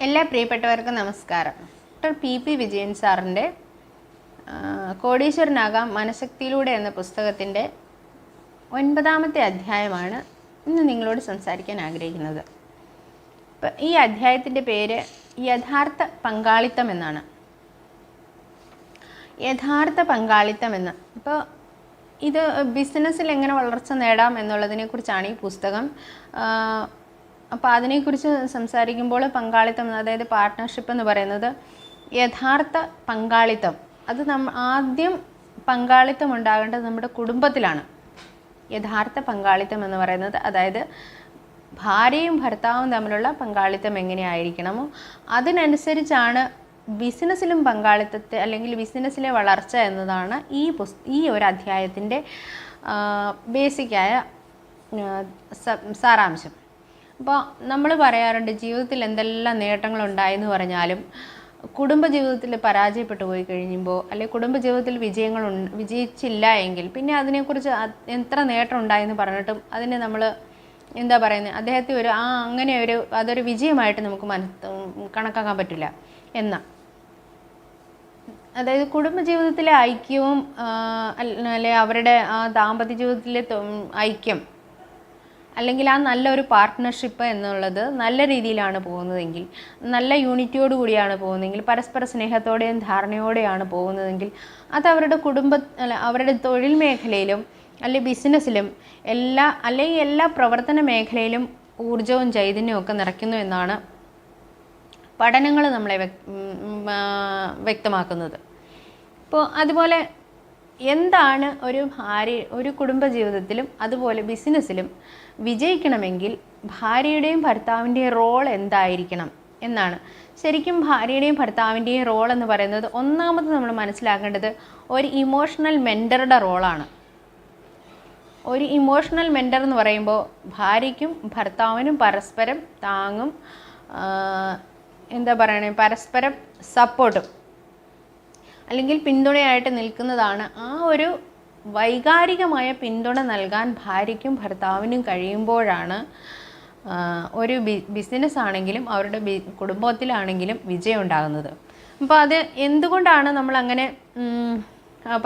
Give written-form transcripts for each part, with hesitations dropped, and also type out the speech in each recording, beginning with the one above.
എല്ലാ പ്രിയപ്പെട്ടവർക്കും നമസ്കാരം. ഡോക്ടർ പി വിജയൻ സാറിൻ്റെ കോടീശ്വരനാകാം മനഃശക്തിയിലൂടെ എന്ന പുസ്തകത്തിൻ്റെ 9ാമത്തെ അധ്യായമാണ് ഇന്ന് നിങ്ങളോട് സംസാരിക്കാൻ ആഗ്രഹിക്കുന്നത്. ഈ അധ്യായത്തിൻ്റെ പേര് യഥാർത്ഥ പങ്കാളിത്തം എന്നാണ്. യഥാർത്ഥ പങ്കാളിത്തം എന്ന്. ഇപ്പോൾ ഇത് ബിസിനസ്സിൽ എങ്ങനെ വളർച്ച നേടാം എന്നുള്ളതിനെക്കുറിച്ചാണ് ഈ പുസ്തകം. അപ്പോൾ അതിനെക്കുറിച്ച് സംസാരിക്കുമ്പോൾ പങ്കാളിത്തം, അതായത് പാർട്ട്ണർഷിപ്പ് എന്ന് പറയുന്നത് യഥാർത്ഥ പങ്കാളിത്തം, അത് ആദ്യം പങ്കാളിത്തം ഉണ്ടാകേണ്ടത് നമ്മുടെ കുടുംബത്തിലാണ്. യഥാർത്ഥ പങ്കാളിത്തം എന്ന് പറയുന്നത്, അതായത് ഭാര്യയും ഭർത്താവും തമ്മിലുള്ള പങ്കാളിത്തം എങ്ങനെയായിരിക്കണമോ അതിനനുസരിച്ചാണ് ബിസിനസ്സിലും പങ്കാളിത്തത്തെ അല്ലെങ്കിൽ ബിസിനസ്സിലെ വളർച്ച എന്നതാണ് ഈ ഒരു അധ്യായത്തിൻ്റെ ബേസിക്കായ സാരാംശം. അപ്പോൾ നമ്മൾ പറയാറുണ്ട്, ജീവിതത്തിൽ എന്തെല്ലാം നേട്ടങ്ങളുണ്ടായെന്ന് പറഞ്ഞാലും കുടുംബജീവിതത്തിൽ പരാജയപ്പെട്ടു പോയി കഴിയുമ്പോൾ, അല്ലെങ്കിൽ കുടുംബജീവിതത്തിൽ വിജയിച്ചില്ല എങ്കിൽ പിന്നെ അതിനെക്കുറിച്ച് എത്ര നേട്ടം ഉണ്ടായെന്ന് പറഞ്ഞിട്ടും അതിനെ നമ്മൾ എന്താ പറയുന്നത്, അദ്ദേഹത്തെ അതൊരു വിജയമായിട്ട് നമുക്ക് കണക്കാക്കാൻ പറ്റില്ല എന്നാ. അതായത് കുടുംബജീവിതത്തിലെ ഐക്യവും അല്ലെ അവരുടെ ആ ദാമ്പത്യ ജീവിതത്തിലെ ഐക്യം, അല്ലെങ്കിൽ ആ നല്ലൊരു പാർട്ട്ണർഷിപ്പ് എന്നുള്ളത് നല്ല രീതിയിലാണ് പോകുന്നതെങ്കിൽ, നല്ല യൂണിറ്റിയോട് കൂടിയാണ് പോകുന്നതെങ്കിൽ, പരസ്പര സ്നേഹത്തോടെയും ധാരണയോടെയാണ് പോകുന്നതെങ്കിൽ, അത് അവരുടെ അവരുടെ തൊഴിൽ മേഖലയിലും അല്ലെങ്കിൽ ബിസിനസ്സിലും എല്ലാ പ്രവർത്തന മേഖലയിലും ഊർജവും ചൈതന്യവും ഒക്കെ നിറയ്ക്കുന്നു എന്നാണ് പഠനങ്ങൾ നമ്മളെ വ്യക്തമാക്കുന്നത്. ഇപ്പോൾ അതുപോലെ എന്താണ് ഒരു കുടുംബജീവിതത്തിലും അതുപോലെ ബിസിനസ്സിലും വിജയിക്കണമെങ്കിൽ ഭാര്യയുടെയും ഭർത്താവിൻ്റെയും റോൾ എന്തായിരിക്കണം എന്നാണ്. ശരിക്കും ഭാര്യയുടെയും ഭർത്താവിൻ്റെയും റോൾ എന്ന് പറയുന്നത്, ഒന്നാമത് നമ്മൾ മനസ്സിലാക്കേണ്ടത് ഒരു ഇമോഷണൽ മെൻറ്ററുടെ റോളാണ്. ഒരു ഇമോഷണൽ മെൻറ്റർ എന്ന് പറയുമ്പോൾ ഭാര്യയ്ക്കും ഭർത്താവിനും പരസ്പരം താങ്ങും പരസ്പരം സപ്പോർട്ടും അല്ലെങ്കിൽ പിന്തുണയായിട്ട് നിൽക്കുന്നതാണ്. ആ ഒരു വൈകാരികമായ പിന്തുണ നൽകാൻ ഭാര്യയ്ക്കും ഭർത്താവിനും കഴിയുമ്പോഴാണ് ഒരു ബിസിനസ് ആണെങ്കിലും അവരുടെ കുടുംബത്തിലാണെങ്കിലും വിജയം ഉണ്ടാകുന്നത്. അപ്പോൾ അത് എന്തുകൊണ്ടാണ് നമ്മൾ അങ്ങനെ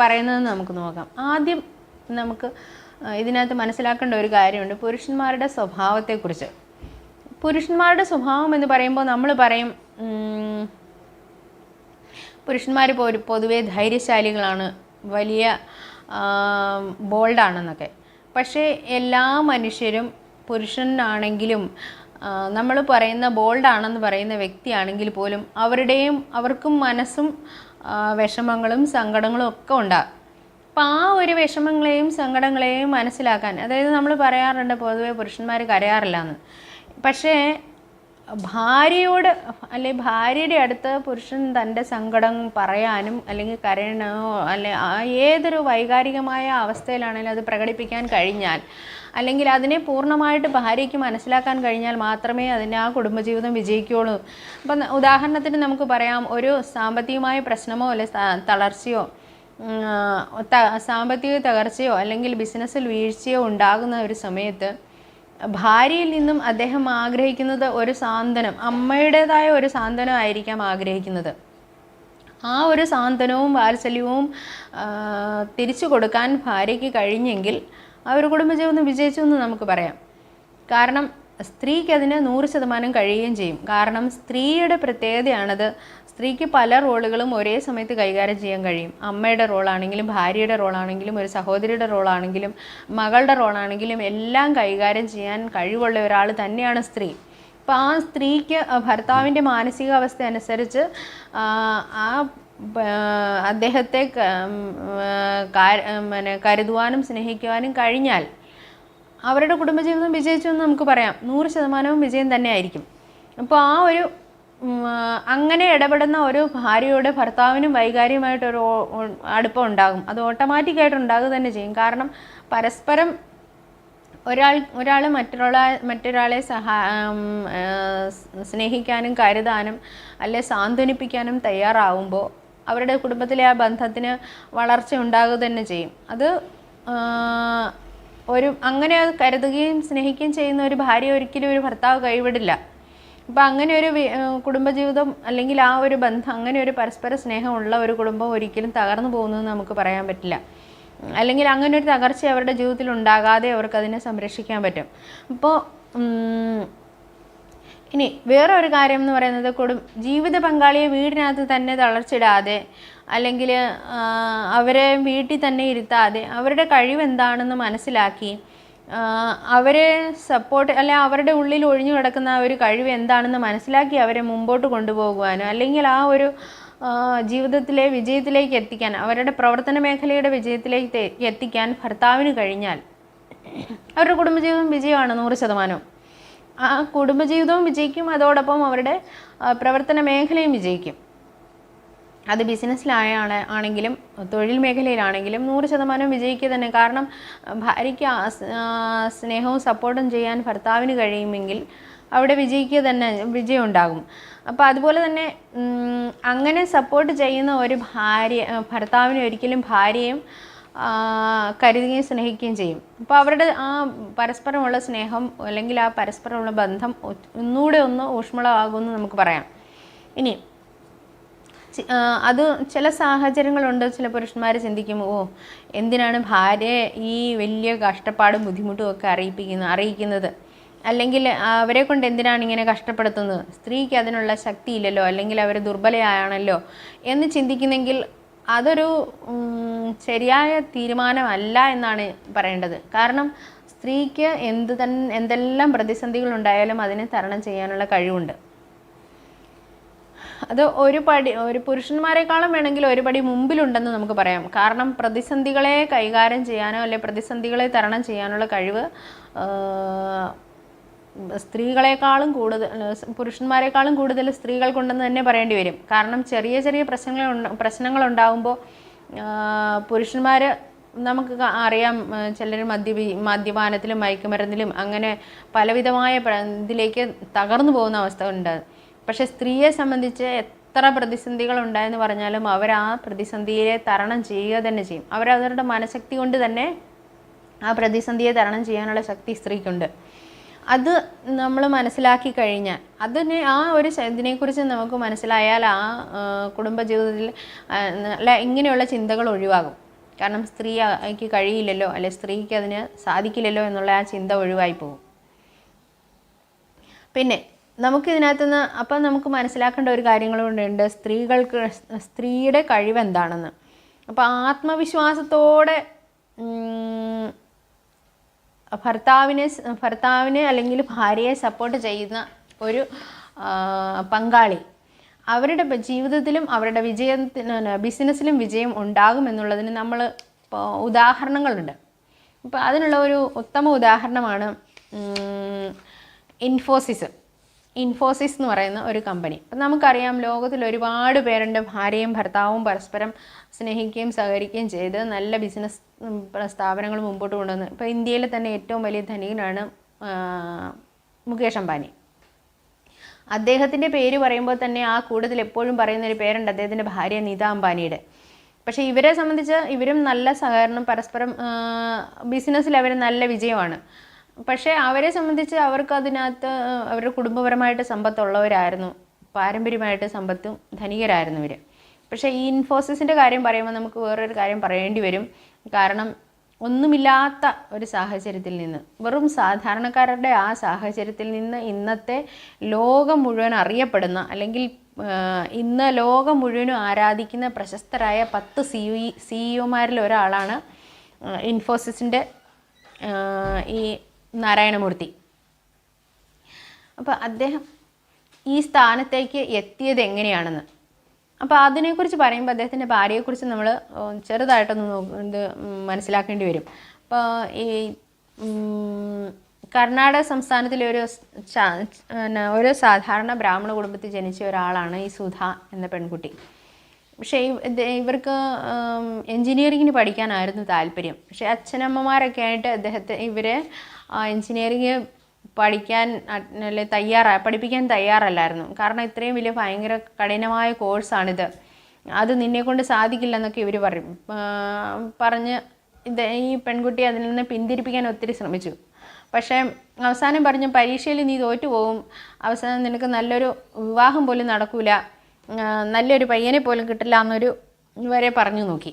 പറയുന്നതെന്ന് നമുക്ക് നോക്കാം. ആദ്യം നമുക്ക് ഇതിനകത്ത് മനസ്സിലാക്കേണ്ട ഒരു കാര്യമുണ്ട്, പുരുഷന്മാരുടെ സ്വഭാവത്തെക്കുറിച്ച്. പുരുഷന്മാരുടെ സ്വഭാവം എന്ന് പറയുമ്പോൾ നമ്മൾ പറയും പുരുഷന്മാർ പൊതുവെ ധൈര്യശാലികളാണ്, വലിയ ബോൾഡാണെന്നൊക്കെ. പക്ഷേ എല്ലാ മനുഷ്യരും, പുരുഷനാണെങ്കിലും നമ്മൾ പറയുന്ന ബോൾഡാണെന്ന് പറയുന്ന വ്യക്തിയാണെങ്കിൽ പോലും അവർക്കും മനസ്സും വിഷമങ്ങളും സങ്കടങ്ങളും ഒക്കെ ഉണ്ടാകും. അപ്പോൾ ആ ഒരു വിഷമങ്ങളെയും സങ്കടങ്ങളെയും മനസ്സിലാക്കാൻ, അതായത് നമ്മൾ പറയാറുണ്ട് പൊതുവെ പുരുഷന്മാർ കരയാറില്ല എന്ന്. പക്ഷേ ഭാര്യയുടെ അടുത്ത് പുരുഷൻ തൻ്റെ സങ്കടം പറയാനും അല്ലെങ്കിൽ കരയണോ ഏതൊരു വൈകാരികമായ അവസ്ഥയിലാണെങ്കിലും അത് പ്രകടിപ്പിക്കാൻ കഴിഞ്ഞാൽ, അല്ലെങ്കിൽ അതിനെ പൂർണ്ണമായിട്ട് ഭാര്യയ്ക്ക് മനസ്സിലാക്കാൻ കഴിഞ്ഞാൽ മാത്രമേ ആ കുടുംബജീവിതം വിജയിക്കുകയുള്ളൂ. അപ്പം ഉദാഹരണത്തിന് നമുക്ക് പറയാം, ഒരു സാമ്പത്തികമായ പ്രശ്നമോ തളർച്ചയോ സാമ്പത്തിക തകർച്ചയോ അല്ലെങ്കിൽ ബിസിനസ്സിൽ വീഴ്ചയോ ഉണ്ടാകുന്ന ഒരു സമയത്ത് ഭാര്യയിൽ നിന്നും അദ്ദേഹം ആഗ്രഹിക്കുന്നത് ഒരു സാന്ത്വനം, അമ്മയുടേതായ ഒരു സാന്ത്വനം ആയിരിക്കാം ആഗ്രഹിക്കുന്നത്. ആ ഒരു സാന്ത്വനവും വാത്സല്യവും തിരിച്ചു കൊടുക്കാൻ ഭാര്യയ്ക്ക് കഴിഞ്ഞെങ്കിൽ ആ ഒരു കുടുംബജീവിതം വിജയിച്ചു എന്ന് നമുക്ക് പറയാം. കാരണം സ്ത്രീക്ക് അതിന് 100% കഴിയുകയും ചെയ്യും. കാരണം സ്ത്രീയുടെ പ്രത്യേകതയാണത്. സ്ത്രീക്ക് പല റോളുകളും ഒരേ സമയത്ത് കൈകാര്യം ചെയ്യാൻ കഴിയും. അമ്മയുടെ റോളാണെങ്കിലും ഭാര്യയുടെ റോളാണെങ്കിലും ഒരു സഹോദരിയുടെ റോളാണെങ്കിലും മകളുടെ റോളാണെങ്കിലും എല്ലാം കൈകാര്യം ചെയ്യാൻ കഴിവുള്ള ഒരാൾ തന്നെയാണ് സ്ത്രീ. അപ്പോൾ ആ സ്ത്രീക്ക് ഭർത്താവിൻ്റെ മാനസികാവസ്ഥ അനുസരിച്ച് അദ്ദേഹത്തെ കരുതുവാനും സ്നേഹിക്കുവാനും കഴിഞ്ഞാൽ അവരുടെ കുടുംബജീവിതം വിജയിച്ചു എന്ന് നമുക്ക് പറയാം. 100% വിജയം തന്നെ ആയിരിക്കും. അപ്പോൾ അങ്ങനെ ഇടപെടുന്ന ഒരു ഭാര്യയുടെ ഭർത്താവിനും വൈകാരികമായിട്ടൊരു അടുപ്പം ഉണ്ടാകും. അത് ഓട്ടോമാറ്റിക്കായിട്ട് ഉണ്ടാകുക തന്നെ ചെയ്യും. കാരണം പരസ്പരം ഒരാൾ മറ്റൊരാളെ സ്നേഹിക്കാനും കരുതാനും അല്ലെ സാന്ത്വനിപ്പിക്കാനും തയ്യാറാവുമ്പോൾ അവരുടെ കുടുംബത്തിലെ ആ ബന്ധത്തിന് വളർച്ച ഉണ്ടാകുക തന്നെ ചെയ്യും. അത് അങ്ങനെ കരുതുകയും സ്നേഹിക്കുകയും ചെയ്യുന്ന ഒരു ഭാര്യ ഒരിക്കലും ഒരു ഭർത്താവ് കൈവിടില്ല. അപ്പോൾ അങ്ങനെ ഒരു കുടുംബജീവിതം അല്ലെങ്കിൽ ആ ഒരു ബന്ധം, അങ്ങനെ ഒരു പരസ്പര സ്നേഹമുള്ള ഒരു കുടുംബം ഒരിക്കലും തകർന്നു പോകുന്നതെന്ന് നമുക്ക് പറയാൻ പറ്റില്ല. അല്ലെങ്കിൽ അങ്ങനെ ഒരു തകർച്ച അവരുടെ ജീവിതത്തിൽ ഉണ്ടാകാതെ അവർക്ക് അതിനെ സംരക്ഷിക്കാൻ പറ്റും. അപ്പോൾ ഇനി വേറെ ഒരു കാര്യം എന്ന് പറയുന്നത്, ജീവിത പങ്കാളിയെ വീടിനകത്ത് തന്നെ തളർച്ചിടാതെ അല്ലെങ്കിൽ അവരെ വീട്ടിൽ തന്നെ ഇരുത്താതെ അവരുടെ കഴിവ് എന്താണെന്ന് മനസ്സിലാക്കി അവരെ സപ്പോർട്ട്, അല്ലെ അവരുടെ ഉള്ളിൽ ഒഴിഞ്ഞു കിടക്കുന്ന ആ ഒരു കഴിവ് എന്താണെന്ന് മനസ്സിലാക്കി അവരെ മുമ്പോട്ട് കൊണ്ടുപോകുവാനോ അല്ലെങ്കിൽ ആ ഒരു ജീവിതത്തിലെ വിജയത്തിലേക്ക് എത്തിക്കാൻ, അവരുടെ പ്രവർത്തന മേഖലയുടെ വിജയത്തിലേക്ക് എത്തിക്കാൻ ഭർത്താവിന് കഴിഞ്ഞാൽ അവരുടെ കുടുംബജീവിതം വിജയമാണ് 100%. ആ കുടുംബജീവിതവും വിജയിക്കും, അതോടൊപ്പം അവരുടെ പ്രവർത്തന മേഖലയും വിജയിക്കും. അത് ബിസിനസ്സിലാണെങ്കിലും തൊഴിൽ മേഖലയിലാണെങ്കിലും 100% വിജയിക്കുക തന്നെ. കാരണം ഭാര്യയ്ക്ക് സ്നേഹവും സപ്പോർട്ടും ചെയ്യാൻ ഭർത്താവിന് കഴിയുമെങ്കിൽ അവിടെ വിജയിക്കുക തന്നെ, വിജയം ഉണ്ടാകും. അപ്പോൾ അതുപോലെ തന്നെ അങ്ങനെ സപ്പോർട്ട് ചെയ്യുന്ന ഒരു ഭർത്താവിനെ ഒരിക്കലും ഭാര്യയും കരുതുകയും സ്നേഹിക്കുകയും ചെയ്യും. അപ്പോൾ അവരുടെ ആ പരസ്പരമുള്ള സ്നേഹം അല്ലെങ്കിൽ ആ പരസ്പരമുള്ള ബന്ധം ഒന്നുകൂടെ ഊഷ്മളമാകുമെന്ന് നമുക്ക് പറയാം. ഇനി അത് ചില സാഹചര്യങ്ങളുണ്ട്, ചില പുരുഷന്മാർ ചിന്തിക്കും, എന്തിനാണ് ഭാര്യയെ ഈ വലിയ കഷ്ടപ്പാടും ബുദ്ധിമുട്ടും ഒക്കെ അറിയിക്കുന്നത്, അല്ലെങ്കിൽ അവരെ കൊണ്ട് എന്തിനാണ് ഇങ്ങനെ കഷ്ടപ്പെടുത്തുന്നത്, സ്ത്രീക്ക് അതിനുള്ള ശക്തിയില്ലല്ലോ, അല്ലെങ്കിൽ അവർ ദുർബലയാണല്ലോ എന്ന് ചിന്തിക്കുന്നെങ്കിൽ അതൊരു ശരിയായ തീരുമാനമല്ല എന്നാണ് പറയേണ്ടത്. കാരണം സ്ത്രീക്ക് എന്തെല്ലാം പ്രതിസന്ധികളുണ്ടായാലും അതിനെ തരണം ചെയ്യാനുള്ള കഴിവുണ്ട്. അത് ഒരു പുരുഷന്മാരെക്കാളും വേണമെങ്കിൽ ഒരു പടി മുമ്പിലുണ്ടെന്ന് നമുക്ക് പറയാം. കാരണം പ്രതിസന്ധികളെ കൈകാര്യം ചെയ്യാനോ അല്ലെങ്കിൽ പ്രതിസന്ധികളെ തരണം ചെയ്യാനുള്ള കഴിവ് സ്ത്രീകളെക്കാളും കൂടുതൽ, പുരുഷന്മാരെക്കാളും കൂടുതൽ സ്ത്രീകൾക്കുണ്ടെന്ന് തന്നെ പറയേണ്ടി വരും. കാരണം ചെറിയ ചെറിയ പ്രശ്നങ്ങളുണ്ടാകുമ്പോൾ പുരുഷന്മാർ, നമുക്ക് അറിയാം, ചിലർ മദ്യപാനത്തിലും മയക്കുമരുന്നിലും അങ്ങനെ പലവിധമായ ഇതിലേക്ക് തകർന്നു പോകുന്ന അവസ്ഥ ഉണ്ട്. പക്ഷെ സ്ത്രീയെ സംബന്ധിച്ച് എത്ര പ്രതിസന്ധികളുണ്ടായെന്ന് പറഞ്ഞാലും അവർ ആ പ്രതിസന്ധിയെ തരണം ചെയ്യുക തന്നെ ചെയ്യും. അവരവരുടെ മനഃശക്തി കൊണ്ട് തന്നെ ആ പ്രതിസന്ധിയെ തരണം ചെയ്യാനുള്ള ശക്തി സ്ത്രീക്കുണ്ട്. അത് നമ്മൾ മനസ്സിലാക്കി കഴിഞ്ഞാൽ, അതിനെ ആ ഒരു ഇതിനെക്കുറിച്ച് നമുക്ക് മനസ്സിലായാൽ ആ കുടുംബജീവിതത്തിൽ ഇങ്ങനെയുള്ള ചിന്തകൾ ഒഴിവാകും. കാരണം സ്ത്രീക്ക് കഴിയില്ലല്ലോ, അല്ലെ സ്ത്രീക്ക് അതിന് സാധിക്കില്ലല്ലോ എന്നുള്ള ആ ചിന്ത ഒഴിവായി പോകും. പിന്നെ നമുക്കിതിനകത്തുനിന്ന് അപ്പം നമുക്ക് മനസ്സിലാക്കേണ്ട ഒരു കാര്യങ്ങളുണ്ട്, സ്ത്രീയുടെ കഴിവ് എന്താണെന്ന്. അപ്പോൾ ആത്മവിശ്വാസത്തോടെ ഭർത്താവിനെ അല്ലെങ്കിൽ ഭാര്യയെ സപ്പോർട്ട് ചെയ്യുന്ന ഒരു പങ്കാളി അവരുടെ ജീവിതത്തിലും അവരുടെ ബിസിനസ്സിലും വിജയം ഉണ്ടാകുമെന്നുള്ളതിന് നമ്മൾ ഉദാഹരണങ്ങളുണ്ട്. അപ്പോൾ അതിനുള്ള ഒരു ഉത്തമ ഉദാഹരണമാണ് ഇൻഫോസിസ് എന്ന് പറയുന്ന ഒരു കമ്പനി. അപ്പം നമുക്കറിയാം, ലോകത്തിൽ ഒരുപാട് പേരുണ്ട് ഭാര്യയും ഭർത്താവും പരസ്പരം സ്നേഹിക്കുകയും സഹകരിക്കുകയും ചെയ്ത് നല്ല ബിസിനസ് സ്ഥാപനങ്ങൾ മുമ്പോട്ട് കൊണ്ടുവന്ന്. ഇപ്പോൾ ഇന്ത്യയിലെ തന്നെ ഏറ്റവും വലിയ ധനികനാണ് മുകേഷ് അംബാനി. അദ്ദേഹത്തിൻ്റെ പേര് പറയുമ്പോൾ തന്നെ ആ കൂടുതൽ എപ്പോഴും പറയുന്നൊരു പേരുണ്ട്, അദ്ദേഹത്തിൻ്റെ ഭാര്യ നീത അംബാനിയുടെ. പക്ഷേ ഇവരെ സംബന്ധിച്ച് ഇവരും നല്ല സഹകരണം, പരസ്പരം ബിസിനസ്സിൽ അവർ നല്ല വിജയമാണ്. പക്ഷേ അവരെ സംബന്ധിച്ച് അവർക്ക് അതിനകത്ത് അവരുടെ കുടുംബപരമായിട്ട് സമ്പത്തുള്ളവരായിരുന്നു, പാരമ്പര്യമായിട്ട് സമ്പത്തും ധനികരായിരുന്നു ഇവർ. പക്ഷേ ഈ ഇൻഫോസിസിൻ്റെ കാര്യം പറയുമ്പോൾ നമുക്ക് വേറൊരു കാര്യം പറയേണ്ടി വരും. കാരണം ഒന്നുമില്ലാത്ത ഒരു സാഹചര്യത്തിൽ നിന്ന്, വെറും സാധാരണക്കാരുടെ ആ സാഹചര്യത്തിൽ നിന്ന് ഇന്നത്തെ ലോകം മുഴുവൻ അറിയപ്പെടുന്ന, അല്ലെങ്കിൽ ഇന്ന് ലോകം മുഴുവനും ആരാധിക്കുന്ന പ്രശസ്തരായ 10 CEO-മാരിൽ ഒരാളാണ് ഇൻഫോസിസിൻ്റെ ഈ നാരായണമൂർത്തി. അപ്പോൾ അദ്ദേഹം ഈ സ്ഥാനത്തേക്ക് എത്തിയത് എങ്ങനെയാണെന്ന്, അപ്പോൾ അതിനെക്കുറിച്ച് പറയുമ്പോൾ അദ്ദേഹത്തിൻ്റെ ഭാര്യയെക്കുറിച്ച് നമ്മൾ ചെറുതായിട്ടൊന്ന് ഇത് മനസ്സിലാക്കേണ്ടി വരും. അപ്പോൾ ഈ കർണാടക സംസ്ഥാനത്തിലെ ഒരു സാധാരണ ബ്രാഹ്മണ കുടുംബത്തിൽ ജനിച്ച ഒരാളാണ് ഈ സുധ എന്ന പെൺകുട്ടി. പക്ഷേ ഇവർക്ക് എൻജിനീയറിങ്ങിന് പഠിക്കാനായിരുന്നു താല്പര്യം. പക്ഷേ അച്ഛനമ്മമാരൊക്കെ ആയിട്ട് ഇവരെ എൻജിനീയറിങ് പഠിപ്പിക്കാൻ തയ്യാറല്ലായിരുന്നു. കാരണം ഇത്രയും വലിയ ഭയങ്കര കഠിനമായ കോഴ്സാണിത്, അത് നിന്നെക്കൊണ്ട് സാധിക്കില്ലെന്നൊക്കെ ഇവർ പറഞ്ഞ് ഈ പെൺകുട്ടി അതിൽ നിന്ന് പിന്തിരിപ്പിക്കാൻ ഒത്തിരി ശ്രമിച്ചു. പക്ഷേ അവസാനം പറഞ്ഞു പരീക്ഷയിൽ നീ തോറ്റുപോകും, അവസാനം നിനക്ക് നല്ലൊരു വിവാഹം പോലും നടക്കില്ല, നല്ലൊരു പയ്യനെ പോലും കിട്ടില്ല എന്നൊരു വരെ പറഞ്ഞു നോക്കി.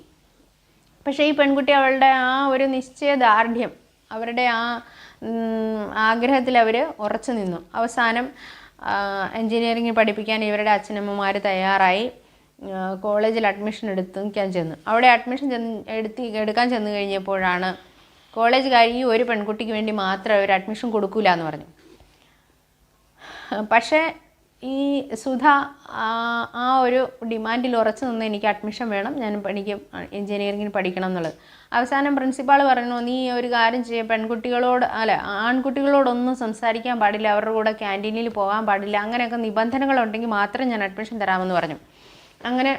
പക്ഷേ ഈ പെൺകുട്ടി അവളുടെ ആ ഒരു നിശ്ചയദാർഢ്യം, അവരുടെ ആ ആഗ്രഹത്തിൽ അവർ ഉറച്ചു നിന്നു. അവസാനം എൻജിനീയറിംഗ് പഠിപ്പിക്കാൻ ഇവരുടെ അച്ഛനമ്മമാർ തയ്യാറായി. കോളേജിൽ അഡ്മിഷൻ എടുക്കാൻ ചെന്നു. അവിടെ അഡ്മിഷൻ എടുക്കാൻ ചെന്ന് കഴിഞ്ഞപ്പോഴാണ് കോളേജുകാർ ഈ ഒരു പെൺകുട്ടിക്ക് വേണ്ടി മാത്രം അവർ അഡ്മിഷൻ കൊടുക്കില്ല എന്ന് പറഞ്ഞു. പക്ഷേ ഈ സുധ ആ ഒരു ഡിമാൻഡിൽ ഉറച്ചു നിന്ന് എനിക്ക് അഡ്മിഷൻ വേണം, എനിക്ക് എൻജിനീയറിംഗിന് പഠിക്കണം എന്നുള്ളത്. അവസാനം പ്രിൻസിപ്പാൾ പറഞ്ഞു, നീ ഒരു കാര്യം ചെയ്യുക, ആൺകുട്ടികളോടൊന്നും സംസാരിക്കാൻ പാടില്ല, അവരുടെ കൂടെ ക്യാൻറ്റീനിൽ പോകാൻ പാടില്ല, അങ്ങനെയൊക്കെ നിബന്ധനകളുണ്ടെങ്കിൽ മാത്രം ഞാൻ അഡ്മിഷൻ തരാമെന്ന് പറഞ്ഞു. അങ്ങനെ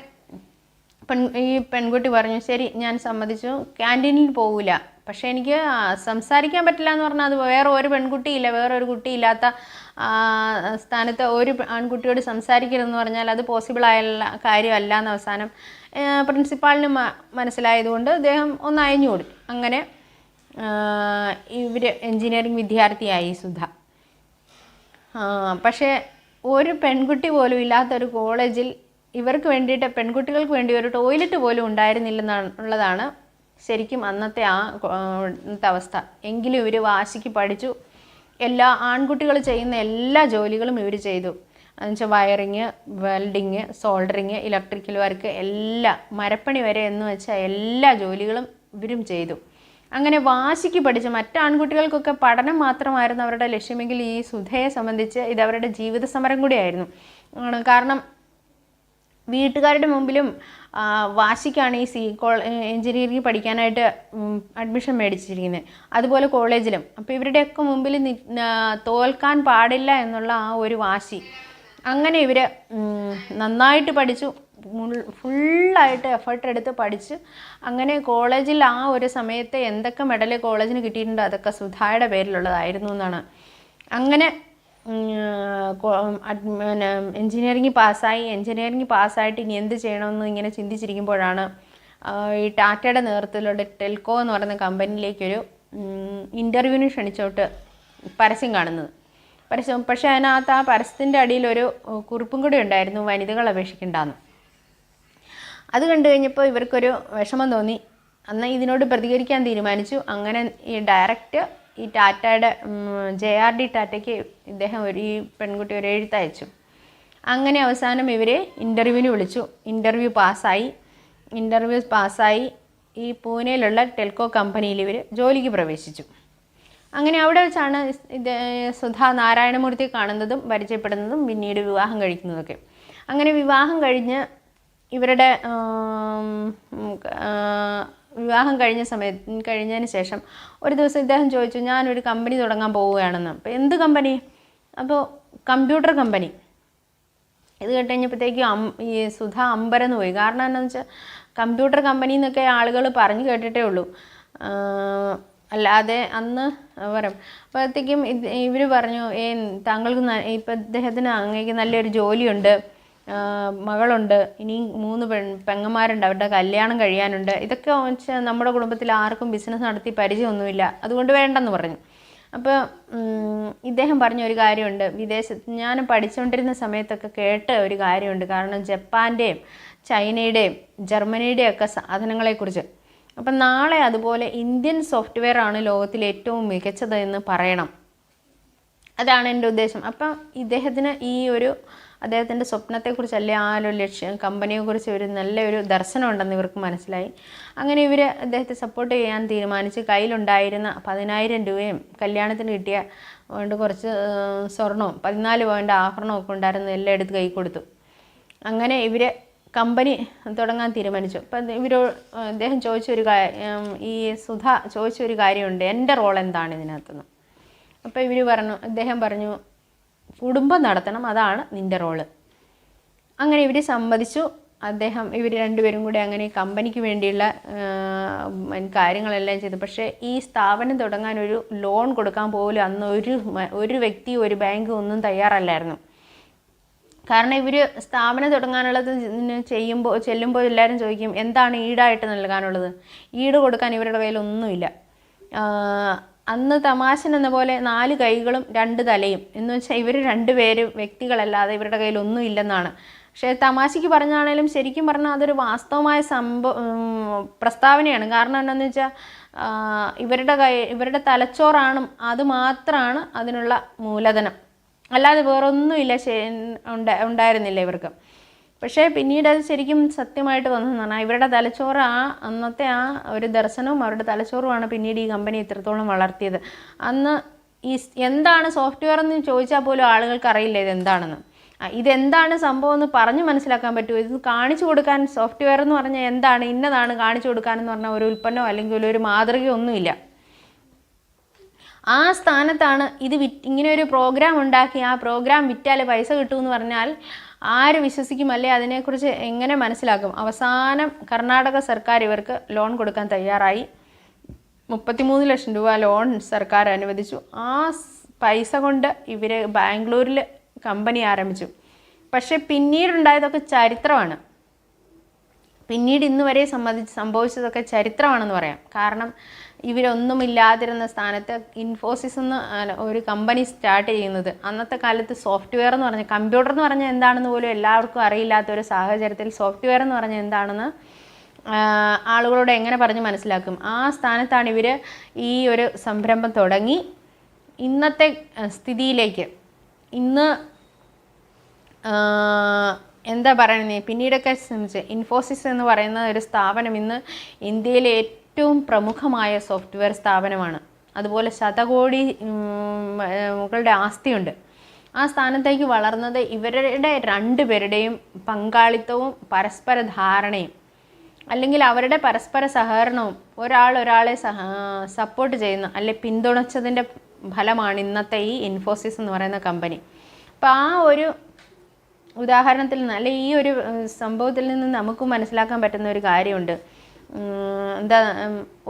ഈ പെൺകുട്ടി പറഞ്ഞു, ശരി ഞാൻ സമ്മതിച്ചു, ക്യാൻറ്റീനിൽ പോകില്ല, പക്ഷേ എനിക്ക് സംസാരിക്കാൻ പറ്റില്ല എന്ന് പറഞ്ഞാൽ അത് വേറെ ഒരു പെൺകുട്ടിയില്ല, വേറൊരു കുട്ടിയില്ലാത്ത സ്ഥാനത്ത് ഒരു ആൺകുട്ടിയോട് സംസാരിക്കരുതെന്ന് പറഞ്ഞാൽ അത് പോസിബിളായ കാര്യമല്ല എന്ന് അവസാനം പ്രിൻസിപ്പാളിന് മനസ്സിലായതുകൊണ്ട് അദ്ദേഹം ഒന്ന് അയഞ്ഞു കൊടുത്തു. അങ്ങനെ ഇവർ എൻജിനീയറിംഗ് വിദ്യാർത്ഥിയായി സുധ. പക്ഷേ ഒരു പെൺകുട്ടി പോലും ഇല്ലാത്തൊരു കോളേജിൽ ഇവർക്ക് വേണ്ടിയിട്ട്, പെൺകുട്ടികൾക്ക് വേണ്ടി ഒരു ടോയ്ലറ്റ് പോലും ഉണ്ടായിരുന്നില്ലെന്നുള്ളതാണ് ശരിക്കും അന്നത്തെ അവസ്ഥ. എങ്കിലും ഇവർ വാശിക്ക് പഠിച്ചു. എല്ലാ ആൺകുട്ടികൾ ചെയ്യുന്ന എല്ലാ ജോലികളും ഇവർ ചെയ്തു. എന്നുവെച്ചാൽ wiring, welding, soldering, electrical work, മരപ്പണി വരെ എന്ന് വെച്ചാൽ എല്ലാ ജോലികളും ഇവരും ചെയ്തു. അങ്ങനെ വാശിക്ക് പഠിച്ചു. മറ്റ് ആൺകുട്ടികൾക്കൊക്കെ പഠനം മാത്രമായിരുന്നു അവരുടെ ലക്ഷ്യമെങ്കിൽ ഈ സുധയെ സംബന്ധിച്ച് ഇത് അവരുടെ ജീവിത സമരം കൂടിയായിരുന്നു. കാരണം വീട്ടുകാരുടെ മുമ്പിലും വാശിക്കാണ് ഈ എൻജിനീയറിംഗ് പഠിക്കാനായിട്ട് അഡ്മിഷൻ മേടിച്ചിരിക്കുന്നത്, അതുപോലെ കോളേജിലും. അപ്പോൾ ഇവരുടെയൊക്കെ മുമ്പിൽ തോൽക്കാൻ പാടില്ല എന്നുള്ള ആ ഒരു വാശി. അങ്ങനെ ഇവർ നന്നായിട്ട് പഠിച്ചു, ഫുള്ളായിട്ട് എഫേർട്ട് എടുത്ത് പഠിച്ച് അങ്ങനെ കോളേജിൽ ആ ഒരു സമയത്ത് എന്തൊക്കെ മെഡൽ കോളേജിന് കിട്ടിയിട്ടുണ്ടോ അതൊക്കെ സുധയുടെ പേരിലുള്ളതായിരുന്നു എന്നാണ്. അങ്ങനെ എൻജിനീയറിംഗ് പാസ്സായിട്ട് ഇനി എന്ത് ചെയ്യണമെന്ന് ഇങ്ങനെ ചിന്തിച്ചിരിക്കുമ്പോഴാണ് ഈ ടാറ്റയുടെ നേതൃത്വത്തിലുള്ള ടെൽക്കോ എന്ന് പറയുന്ന കമ്പനിയിലേക്കൊരു ഇൻ്റർവ്യൂവിന് ക്ഷണിച്ചോട്ട് പരസ്യം കാണുന്നത്. പക്ഷേ അതിനകത്ത് ആ പരസ്യത്തിൻ്റെ അടിയിലൊരു കുറിപ്പും കൂടി ഉണ്ടായിരുന്നു, വനിതകൾ അപേക്ഷിക്കേണ്ടെന്ന്. അത് കണ്ടു കഴിഞ്ഞപ്പോൾ ഇവർക്കൊരു വിഷമം തോന്നി. അന്ന് ഇതിനോട് പ്രതികരിക്കാൻ തീരുമാനിച്ചു. അങ്ങനെ ഈ ഡയറക്റ്റ് ഈ ടാറ്റയുടെ JRD ടാറ്റയ്ക്ക് ഇദ്ദേഹം ഈ പെൺകുട്ടി ഒരു എഴുത്തയച്ചു. അങ്ങനെ അവസാനം ഇവർ ഇൻ്റർവ്യൂവിന് വിളിച്ചു. ഇൻ്റർവ്യൂ പാസ്സായി ഈ പൂനെയിലുള്ള ടെൽക്കോ കമ്പനിയിൽ ഇവർ ജോലിക്ക് പ്രവേശിച്ചു. അങ്ങനെ അവിടെ വെച്ചാണ് സുധ നാരായണമൂർത്തി കാണുന്നതും പരിചയപ്പെടുന്നതും പിന്നീട് വിവാഹം കഴിക്കുന്നതൊക്കെ. അങ്ങനെ വിവാഹം കഴിഞ്ഞതിന് ശേഷം ഒരു ദിവസം ഇദ്ദേഹം ചോദിച്ചു, ഞാനൊരു കമ്പനി തുടങ്ങാൻ പോവുകയാണെന്ന്. അപ്പോൾ എന്ത് കമ്പനി? അപ്പോൾ കമ്പ്യൂട്ടർ കമ്പനി. ഇത് കേട്ടുകഴിഞ്ഞപ്പോഴത്തേക്കും ഈ സുധ അമ്പരന്ന് പോയി. കാരണം എന്താണെന്ന് വെച്ചാൽ കമ്പ്യൂട്ടർ കമ്പനി എന്നൊക്കെ ആളുകൾ പറഞ്ഞു കേട്ടിട്ടേ ഉള്ളൂ, അല്ലാതെ അന്ന് പറയും. അപ്പോഴത്തേക്കും ഇവർ പറഞ്ഞു, താങ്കൾക്ക് ഇപ്പം ഇദ്ദേഹത്തിന് അങ്ങേക്ക് നല്ലൊരു ജോലിയുണ്ട്, മകളുണ്ട്, ഇനി 3 പെങ്ങന്മാരുണ്ട്, അവരുടെ കല്യാണം കഴിയാനുണ്ട്, ഇതൊക്കെ വെച്ചാൽ നമ്മുടെ കുടുംബത്തിൽ ആർക്കും ബിസിനസ് നടത്തി പരിചയമൊന്നുമില്ല, അതുകൊണ്ട് വേണ്ടെന്ന് പറഞ്ഞു. അപ്പോൾ ഇദ്ദേഹം പറഞ്ഞ ഒരു കാര്യമുണ്ട്, വിദേശത്ത് ഞാൻ പഠിച്ചുകൊണ്ടിരുന്ന സമയത്തൊക്കെ കേട്ട ഒരു കാര്യമുണ്ട്. കാരണം ജപ്പാൻ്റെയും ചൈനയുടെയും ജർമ്മനിയുടെയും ഒക്കെ സാധനങ്ങളെക്കുറിച്ച്. അപ്പം നാളെ അതുപോലെ ഇന്ത്യൻ സോഫ്റ്റ്വെയർ ആണ് ലോകത്തിൽ ഏറ്റവും മികച്ചത് എന്ന് പറയണം. അതാണ് എൻ്റെ ഉദ്ദേശം. അപ്പം ഇദ്ദേഹത്തിന് അദ്ദേഹത്തിൻ്റെ സ്വപ്നത്തെക്കുറിച്ചല്ലേ ആ ഒരു ലക്ഷ്യം, കമ്പനിയെക്കുറിച്ച് ഒരു നല്ലൊരു ദർശനം ഉണ്ടെന്ന് ഇവർക്ക് മനസ്സിലായി. അങ്ങനെ ഇവർ അദ്ദേഹത്തെ സപ്പോർട്ട് ചെയ്യാൻ തീരുമാനിച്ച് കയ്യിലുണ്ടായിരുന്ന 10,000 രൂപയും കല്യാണത്തിന് കിട്ടിയ കുറച്ച് സ്വർണവും 14 പവൻ്റെ ആഭരണവും ഒക്കെ ഉണ്ടായിരുന്നു എല്ലാം എടുത്ത് കൈ കൊടുത്തു. അങ്ങനെ ഇവർ കമ്പനി തുടങ്ങാൻ തീരുമാനിച്ചു. അപ്പം അദ്ദേഹം ഈ സുധ ചോദിച്ചൊരു കാര്യമുണ്ട്, എൻ്റെ റോൾ എന്താണ് ഇതിനകത്തുനിന്ന്. അപ്പോൾ അദ്ദേഹം പറഞ്ഞു, കുടുംബം നടത്തണം, അതാണ് നിൻ്റെ റോള്. അങ്ങനെ ഇവർ സമ്മതിച്ചു. ഇവർ രണ്ടുപേരും കൂടെ അങ്ങനെ കമ്പനിക്ക് വേണ്ടിയുള്ള കാര്യങ്ങളെല്ലാം ചെയ്തു. പക്ഷേ ഈ സ്ഥാപനം തുടങ്ങാൻ ഒരു ലോൺ കൊടുക്കാൻ പോലും അന്ന് ഒരു വ്യക്തി, ഒരു ബാങ്ക് ഒന്നും തയ്യാറല്ലായിരുന്നു. കാരണം ഇവർ സ്ഥാപനം തുടങ്ങാനുള്ളത് ചെല്ലുമ്പോൾ എല്ലാവരും ചോദിക്കും, എന്താണ് ഈടായിട്ട് നൽകാനുള്ളത്? ഈട് കൊടുക്കാൻ ഇവരുടെ കയ്യിലൊന്നുമില്ല. അന്ന് തമാശനെന്ന പോലെ 4 കൈകളും 2 തലയും എന്ന് വെച്ചാൽ ഇവർ 2 പേരും വ്യക്തികളല്ലാതെ ഇവരുടെ കയ്യിൽ ഒന്നും ഇല്ലെന്നാണ്. പക്ഷേ തമാശയ്ക്ക് പറഞ്ഞാണേലും ശരിക്കും പറഞ്ഞാൽ അതൊരു വാസ്തവമായ പ്രസ്താവനയാണ്. കാരണം എന്താണെന്ന് വെച്ചാൽ ഇവരുടെ തലച്ചോറാണ്, അത് മാത്രമാണ് അതിനുള്ള മൂലധനം, അല്ലാതെ വേറൊന്നുമില്ല ഉണ്ടായിരുന്നില്ല ഇവർക്ക്. പക്ഷേ പിന്നീട് അത് ശരിക്കും സത്യമായിട്ട് വന്നതെന്ന് പറഞ്ഞാൽ ഇവരുടെ തലച്ചോറ്, അന്നത്തെ ഒരു ദർശനവും അവരുടെ തലച്ചോറുമാണ് പിന്നീട് ഈ കമ്പനി ഇത്രത്തോളം വളർത്തിയത്. അന്ന് എന്താണ് സോഫ്റ്റ്വെയർ എന്ന് ചോദിച്ചാൽ പോലും ആളുകൾക്ക് അറിയില്ല ഇതെന്താണെന്ന്. ഇതെന്താണ് സംഭവം എന്ന് പറഞ്ഞ് മനസ്സിലാക്കാൻ പറ്റുമോ? ഇത് കാണിച്ചു കൊടുക്കാൻ സോഫ്റ്റ്വെയർ എന്ന് പറഞ്ഞാൽ എന്താണ്, ഇന്നതാണ് കാണിച്ചു കൊടുക്കാനെന്ന് പറഞ്ഞാൽ ഒരു ഉൽപ്പന്നമോ അല്ലെങ്കിൽ ഒരു മാതൃകയോ ഒന്നുമില്ല. ആ സ്ഥാനത്താണ് ഇങ്ങനെ ഒരു പ്രോഗ്രാം ഉണ്ടാക്കി ആ പ്രോഗ്രാം വിറ്റാൽ പൈസ കിട്ടുമെന്ന് പറഞ്ഞാൽ ആര് വിശ്വസിക്കും? അല്ലേ അതിനെക്കുറിച്ച് എങ്ങനെ മനസ്സിലാക്കും? അവസാനം കർണാടക സർക്കാർ ഇവർക്ക് ലോൺ കൊടുക്കാൻ തയ്യാറായി. 33 ലക്ഷം രൂപ ലോൺ സർക്കാർ അനുവദിച്ചു. ആ പൈസ കൊണ്ട് ഇവർ ബാംഗ്ലൂരിൽ കമ്പനി ആരംഭിച്ചു. പക്ഷെ പിന്നീടുണ്ടായതൊക്കെ ചരിത്രമാണ്. പിന്നീട് ഇന്ന് വരെ സംഭവിച്ചതൊക്കെ ചരിത്രമാണെന്ന് പറയാം. കാരണം ഇവരൊന്നുമില്ലാതിരുന്ന സ്ഥാനത്ത് ഇൻഫോസിസ് എന്ന് ഒരു കമ്പനി സ്റ്റാർട്ട് ചെയ്യുന്നത്, അന്നത്തെ കാലത്ത് സോഫ്റ്റ്വെയർ എന്ന് പറഞ്ഞാൽ, കമ്പ്യൂട്ടർ എന്ന് പറഞ്ഞാൽ എന്താണെന്ന് പോലും എല്ലാവർക്കും അറിയില്ലാത്ത ഒരു സാഹചര്യത്തിൽ സോഫ്റ്റ്വെയർ എന്ന് പറഞ്ഞാൽ എന്താണെന്ന് ആളുകളോട് എങ്ങനെ പറഞ്ഞ് മനസ്സിലാക്കും? ആ സ്ഥാനത്താണ് ഇവർ ഈ ഒരു സംരംഭം തുടങ്ങി ഇന്നത്തെ സ്ഥിതിയിലേക്ക്. ഇന്ന് എന്താ പറയുന്നത്, പിന്നീടൊക്കെ ഇൻഫോസിസ് എന്ന് പറയുന്ന ഒരു സ്ഥാപനം ഇന്ന് ഇന്ത്യയിലെ ഏറ്റവും പ്രമുഖമായ സോഫ്റ്റ്വെയർ സ്ഥാപനമാണ്. അതുപോലെ ശതകോടി കളുടെ ആസ്തിയുണ്ട്. ആ സ്ഥാനത്തേക്ക് വളർന്നത് ഇവരുടെ 2 പേരുടെയും പങ്കാളിത്തവും പരസ്പര ധാരണയും, അല്ലെങ്കിൽ അവരുടെ പരസ്പര സഹകരണവും, ഒരാളെ സപ്പോർട്ട് ചെയ്യുന്ന അല്ലെ പിന്തുണച്ചതിൻ്റെ ഫലമാണ് ഇന്നത്തെ ഈ ഇൻഫോസിസ് എന്ന് പറയുന്ന കമ്പനി. അപ്പോൾ ആ ഒരു ഉദാഹരണത്തിൽ നിന്ന്, അല്ലെ ഈ ഒരു സംഭവത്തിൽ നിന്ന് നമുക്ക് മനസ്സിലാക്കാൻ പറ്റുന്ന ഒരു കാര്യമുണ്ട്.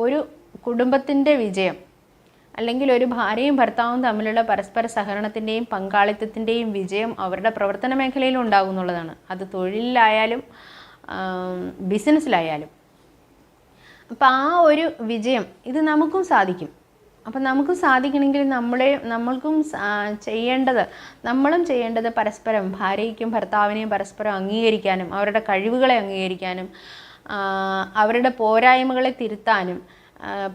ഒരു കുടുംബത്തിൻ്റെ വിജയം, അല്ലെങ്കിൽ ഒരു ഭാര്യയും ഭർത്താവും തമ്മിലുള്ള പരസ്പര സഹകരണത്തിൻ്റെയും പങ്കാളിത്തത്തിൻ്റെയും വിജയം അവരുടെ പ്രവർത്തന മേഖലയിലും ഉണ്ടാകും എന്നുള്ളതാണ്. അത് തൊഴിലിലായാലും ബിസിനസ്സിലായാലും. അപ്പം ആ ഒരു വിജയം ഇത് നമുക്കും സാധിക്കും. അപ്പം നമുക്ക് സാധിക്കണമെങ്കിൽ നമ്മളും ചെയ്യേണ്ടത് പരസ്പരം ഭാര്യയ്ക്കും ഭർത്താവിനെയും പരസ്പരം അംഗീകരിക്കാനും, അവരുടെ കഴിവുകളെ അംഗീകരിക്കാനും, അവരുടെ പോരായ്മകളെ തിരുത്താനും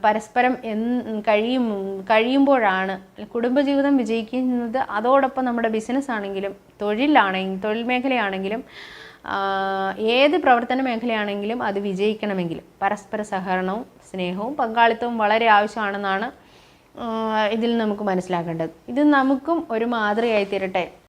പരസ്പരം കഴിയുമ്പോഴാണ് കുടുംബജീവിതം വിജയിക്കുന്നത്. അതോടൊപ്പം നമ്മുടെ ബിസിനസ് ആണെങ്കിലും തൊഴിൽ മേഖലയാണെങ്കിലും ഏത് പ്രവർത്തന മേഖലയാണെങ്കിലും അത് വിജയിക്കണമെങ്കിൽ പരസ്പര സഹകരണവും സ്നേഹവും പങ്കാളിത്തവും വളരെ ആവശ്യമാണെന്നാണ് ഇതിൽ നമുക്ക് മനസ്സിലാക്കേണ്ടത്. ഇത് നമുക്കും ഒരു മാതൃകയായി തീരട്ടെ.